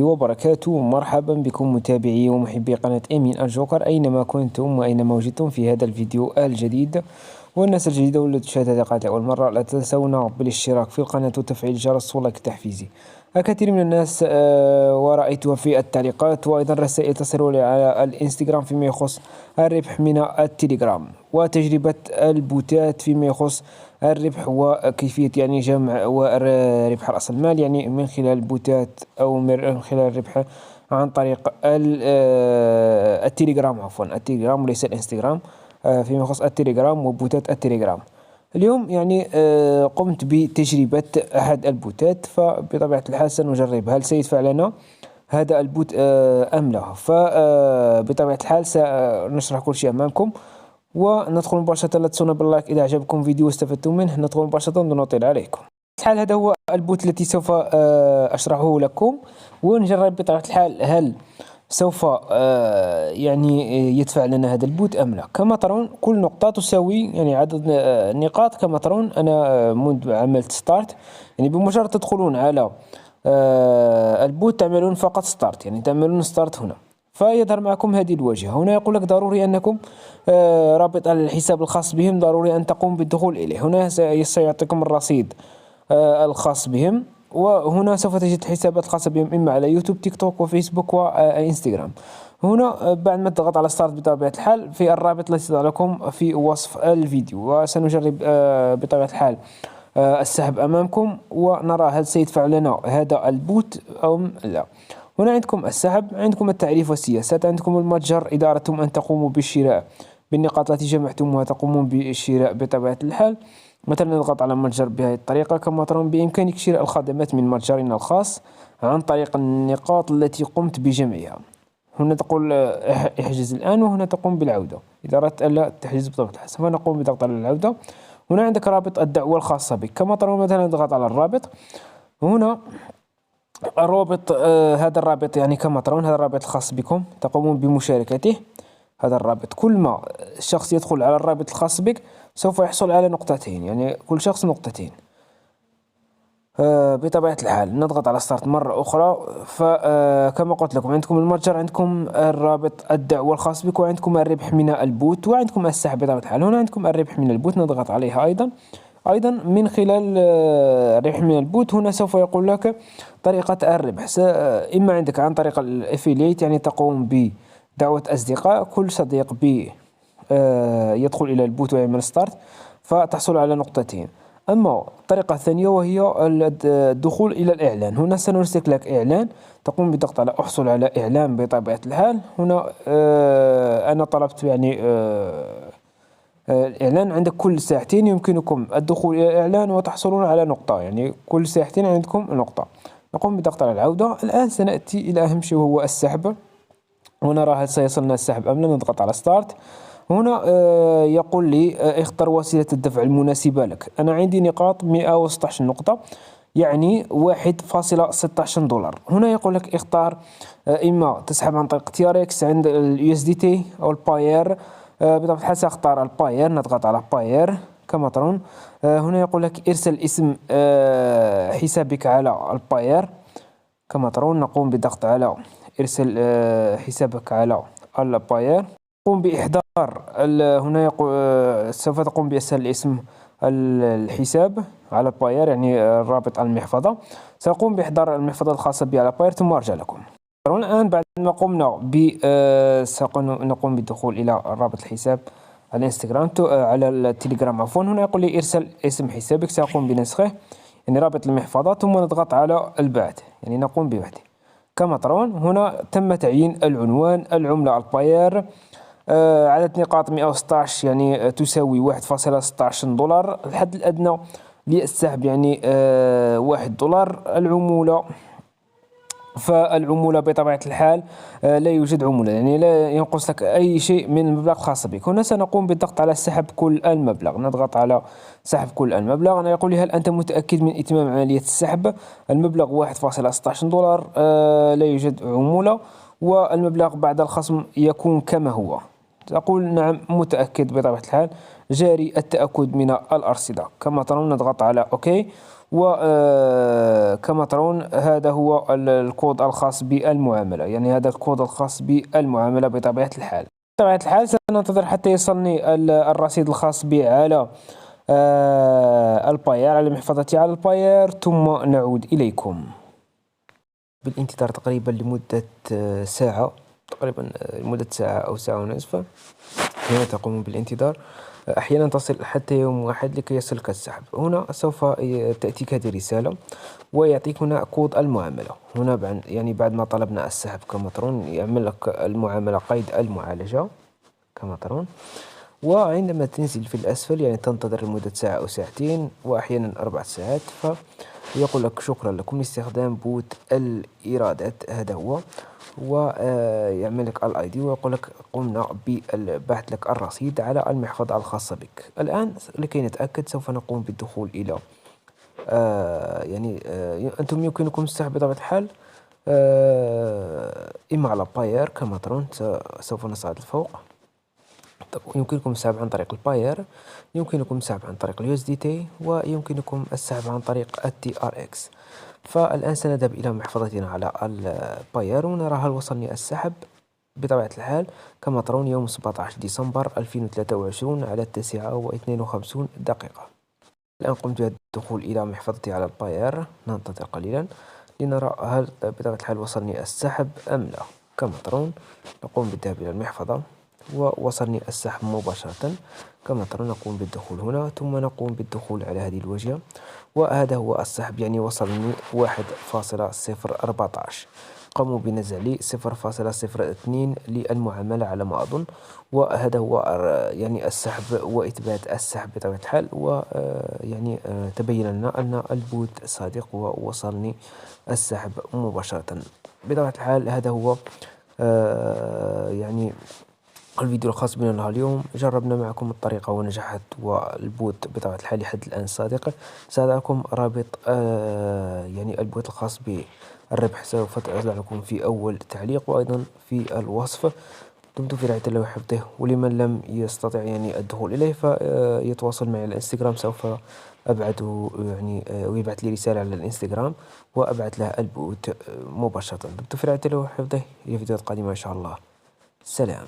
وبركاته. مرحبا بكم متابعي ومحبي قناة أمين الجوكر أينما كنتم وأينما وجدتم في هذا الفيديو الجديد. والناس الجديدة والتي تشاهد هذه القناة لأول مرة لا تنسونا بالاشتراك في القناة وتفعيل الجرس ولايك تحفيزي. الكثير من الناس ورأيتها في التعليقات وأيضا رسائل تصل لي على الانستغرام فيما يخص الربح من التليجرام وتجربة البوتات فيما يخص الربح وكيفية يعني جمع وربح رأس المال يعني من خلال البوتات أو من خلال الربح عن طريق التليجرام، عفوا التليجرام وليس الانستغرام، فيما يخص التليجرام وبوتات التليجرام. اليوم يعني قمت بتجربة أحد البوتات، فبطبيعة الحال سنجرب هل سيدفع لنا هذا البوت أم لا. فبطبيعة الحال سنشرح كل شيء أمامكم وندخل مباشرة. لا تنسونا باللايك إذا عجبكم فيديو واستفدتم منه. ندخل مباشرة دون نطيل عليكم. الحال هذا هو البوت التي سوف أشرحه لكم ونجرب بطبيعة الحال هل سوف يعني يدفع لنا هذا البوت أم لا. كما ترون كل نقطة تساوي يعني عدد النقاط. كما ترون أنا منذ عملت ستارت، يعني بمجرد تدخلون على البوت تعملون فقط ستارت، يعني تعملون ستارت هنا فيظهر معكم هذه الواجهة. هنا يقول لك ضروري أنكم رابط الحساب الخاص بهم ضروري أن تقوم بالدخول إليه. هنا سيعطيكم الرصيد الخاص بهم، وهنا سوف تجد الحسابات الخاصة بهم إما على يوتيوب، تيك توك، وفيسبوك، وإنستغرام. هنا بعد ما تضغط على ستارت بطبيعة الحال في الرابط الذي سأضع لكم في وصف الفيديو، وسنجرب بطبيعة الحال السحب أمامكم ونرى هل سيدفع لنا هذا البوت أم لا. هنا عندكم السحب، عندكم التعريف والسياسات، عندكم المتجر إذا أردتم أن تقوموا بالشراء بالنقاط التي جمعتموها تقومون بالشراء بطبيعة الحال. مثلا نضغط على متجر بهذه الطريقة. كما ترون بإمكانك شراء الخدمات من متجرنا الخاص عن طريق النقاط التي قمت بجمعها. هنا تقول احجز الآن، وهنا تقوم بالعودة إذا أردت ألا تحجز بطبيعة الحال. سوف نقوم بضغط على العودة. هنا عندك رابط الدعوة الخاصة بك. كما ترون مثلا نضغط على الرابط. هنا الرابط هذا الرابط يعني كما ترون هذا الرابط الخاص بكم تقومون بمشاركته. هذا الرابط كل ما الشخص يدخل على الرابط الخاص بك سوف يحصل على نقطتين، يعني كل شخص نقطتين بطبيعة الحال. نضغط على ستارت مرة أخرى. فكما قلت لكم عندكم المتجر، عندكم الرابط الدعوة الخاص بك، وعندكم الربح من البوت، وعندكم السحب بطبيعة الحال. هنا عندكم الربح من البوت نضغط عليها أيضا من خلال الربح من البوت. هنا سوف يقول لك طريقة الربح، إما عندك عن طريق الافيليت، يعني تقوم بدعوة أصدقاء، كل صديق يدخل إلى البوت ويعمل ستارت فتحصل على نقطتين. أما الطريقة الثانية وهي الدخول إلى الإعلان. هنا سنرسل لك إعلان، تقوم بضغط على أحصل على إعلان بطبيعة الحال. هنا أنا طلبت يعني الإعلان. عندك كل ساعتين يمكنكم الدخول إلى الإعلان وتحصلون على نقطة، يعني كل ساعتين عندكم نقطة. نقوم بضغط على العودة. الآن سنأتي إلى أهم شيء وهو السحب، ونرى هل سيصلنا السحب أم لا. نضغط على ستارت. هنا يقول لي اختر وسيلة الدفع المناسبة لك. أنا عندي نقاط 116 نقطة، يعني 1.16 دولار. هنا يقول لك اختار إما تسحب عن طريق TRX عند USDT أو الباير. بطبيعة الحال سأختار الباير. نضغط على باير. كما ترون هنا يقول لك ارسل اسم حسابك على الباير. كما ترون نقوم بضغط على ارسل حسابك على الباير. قم بإحضار هنا يقول سوف تقوم بإرسال اسم الحساب على باير، يعني الرابط على المحفظة. سأقوم بإحضار المحفظة الخاصة بي على باير ثم أرجع لكم. الآن بعد ما قمنا سنقوم بالدخول إلى رابط الحساب على الانستغرام على التليجرام عفوا. هنا يقول لي ارسل اسم حسابك. سأقوم بنسخه، يعني رابط المحفظة، ثم نضغط على البعث، يعني نقوم ببعثه. كما ترون هنا تم تعيين العنوان، العملة الباير، عدد نقاط 116 يعني تساوي 1.16 دولار. الحد الأدنى للسحب يعني 1 دولار. العمولة، فالعمولة بطبيعة الحال لا يوجد عمولة، يعني لا ينقص لك أي شيء من المبلغ الخاص بك. هنا سنقوم بالضغط على سحب كل المبلغ. نضغط على سحب كل المبلغ. أنا يقول لي هل أنت متأكد من إتمام عملية السحب؟ المبلغ 1.16 دولار، لا يوجد عمولة، والمبلغ بعد الخصم يكون كما هو. تقول نعم متأكد بطبيعة الحال. جاري التأكد من الأرصدة. كما ترون نضغط على أوكي، وكما ترون هذا هو الكود الخاص بالمعاملة، يعني هذا الكود الخاص بالمعاملة بطبيعة الحال. بطبيعة الحال سننتظر حتى يصلني الرصيد الخاص بي على الباير، على محفظتي على الباير، ثم نعود إليكم. بالانتظار تقريبا لمدة ساعة، تقريبا لمدة ساعة أو ساعة ونصف. حين تقوم بالانتظار أحيانا تصل حتى يوم واحد لكي يصلك السحب. هنا سوف تأتيك هذه الرسالة ويعطيك هنا كود المعاملة. هنا يعني بعد ما طلبنا السحب كما ترون يعمل لك المعاملة قيد المعالجة كما ترون. وعندما تنزل في الأسفل يعني تنتظر لمدة ساعة أو ساعتين وأحيانا 4 ساعات، فيقول لك شكرا لكم لاستخدام بوت الإيرادات، هذا هو. ويعمل لك الاي دي ويقول لك قمنا ببعث لك الرصيد على المحفظة الخاصة بك. الآن لكي نتأكد سوف نقوم بالدخول إلى يعني أنتم يمكنكم السحب بطبيعة الحال إما على باير كما ترون. سوف نصعد لفوق. يمكنكم السحب عن طريق الباير، يمكنكم السحب عن طريق اليو اس دي تي، ويمكنكم السحب عن طريق التي ار اكس. فالآن سنذهب إلى محفظتنا على الباير ونرى هل وصلني السحب. بطبيعة الحال كما ترون يوم 17 ديسمبر 2023 على 9:52. الآن قمت بالدخول إلى محفظتي على الباير. ننتظر قليلا لنرى هل بطبيعة الحال وصلني السحب أم لا. كما ترون نقوم بالذهاب إلى المحفظة ووصلني السحب مباشرة. كما ترون نقوم بالدخول هنا ثم نقوم بالدخول على هذه الواجهة، وهذا هو السحب. يعني وصلني 1.014. قاموا بنزع لي 0.02 للمعاملة على ما أظن. وهذا هو يعني السحب وإثبات السحب بطبيعة الحال. ويعني تبين لنا أن البوت صادق ووصلني السحب مباشرة. بطبيعة الحال هذا هو يعني الفيديو الخاص بنا اليوم. جربنا معكم الطريقة ونجحت، والبوت بطبيعة الحال لحد الآن صادق. سأضعكم رابط يعني البوت الخاص بالربح سوف أضع لكم في أول تعليق وأيضا في الوصف. دمتم في رعاية الله وحفظه. ولمن لم يستطع يعني الدخول إليه فيتواصل معي على الانستغرام، سوف أبعثه يعني ويبعث لي رسالة على الانستغرام وأبعث له البوت مباشرة. دمتم في رعاية الله وحفظه. إلى فيديوهات قادمة إن شاء الله. سلام.